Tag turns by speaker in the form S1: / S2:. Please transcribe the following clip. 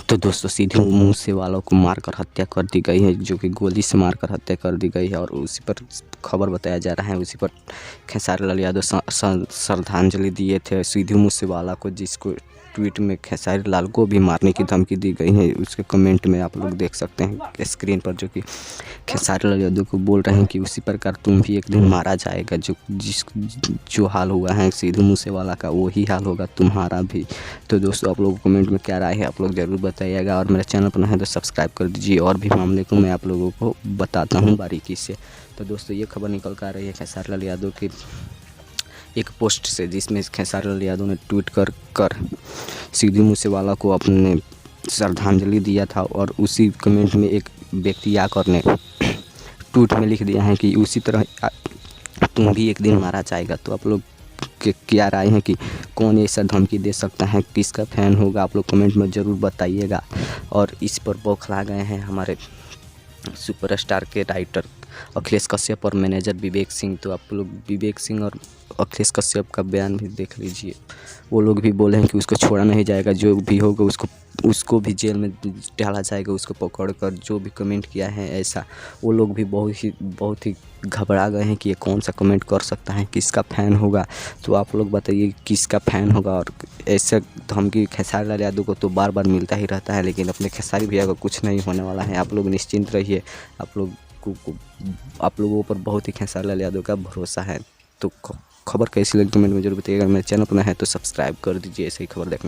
S1: तो दोस्तों सीधे मुंह से वालों को मारकर हत्या कर दी गई है, जो कि गोली से मारकर हत्या कर दी गई है। और उसी पर खबर बताया जा रहा है, उसी पर खेसारी लाल यादव श्रद्धांजलि दिए थे सीधे मुंह से वाला को, जिसको ट्वीट में खेसारी लाल को भी मारने की धमकी दी गई है। उसके कमेंट में आप लोग देख सकते हैं स्क्रीन पर, जो कि खेसारी लाल यादव को बोल रहे हैं कि उसी प्रकार तुम भी एक दिन मारा जाएगा। जो हाल हुआ है सीधे मुंह से वाला का, वही हाल होगा तुम्हारा भी। तो दोस्तों आप लोगों को कमेंट में क्या राय है आप लोग ज़रूर बताइएगा, और मेरा चैनल पर नया है तो सब्सक्राइब कर दीजिए। और भी मामले को मैं आप लोगों को बताता हूँ बारीकी से। तो दोस्तों ये खबर निकल कर आ रही है खेसारी लाल यादव की एक पोस्ट से, जिसमें खेसारी लाल यादव ने ट्वीट कर सीधे मुंह से वाला को अपने श्रद्धांजलि दिया था। और उसी कमेंट में एक व्यक्ति आकर ने ट्वीट में लिख दिया है कि उसी तरह तुम भी एक दिन मारा जाएगा। तो आप लोग के क्या राय है कि कौन ऐसा धमकी दे सकता है, किसका फ़ैन होगा, आप लोग कमेंट में ज़रूर बताइएगा। और इस पर बौखला गए हैं हमारे सुपरस्टार के राइटर अखिलेश कश्यप और मैनेजर विवेक सिंह। तो आप लोग विवेक सिंह और अखिलेश कश्यप का बयान भी देख लीजिए। वो लोग भी बोले हैं कि उसको छोड़ा नहीं जाएगा, जो भी होगा उसको भी जेल में डाला जाएगा, उसको पकड़कर। जो भी कमेंट किया है ऐसा, वो लोग भी बहुत ही घबरा गए हैं कि ये कौन सा कमेंट कर सकता है, किसका फ़ैन होगा। तो आप लोग बताइए किसका फ़ैन होगा। और ऐसा धमकी खेसारी लाल यादव को तो बार बार मिलता ही रहता है, लेकिन अपने खेसारी भैया को कुछ नहीं होने वाला है। आप लोग निश्चिंत रहिए, आप लोगों पर बहुत ही खेसारी लाल यादव का भरोसा है। तो खबर कैसी लगी कमेंट में जरूर बताइएगा। मेरे चैनल पर नया है तो सब्सक्राइब कर दीजिए ऐसे ही खबर देखने।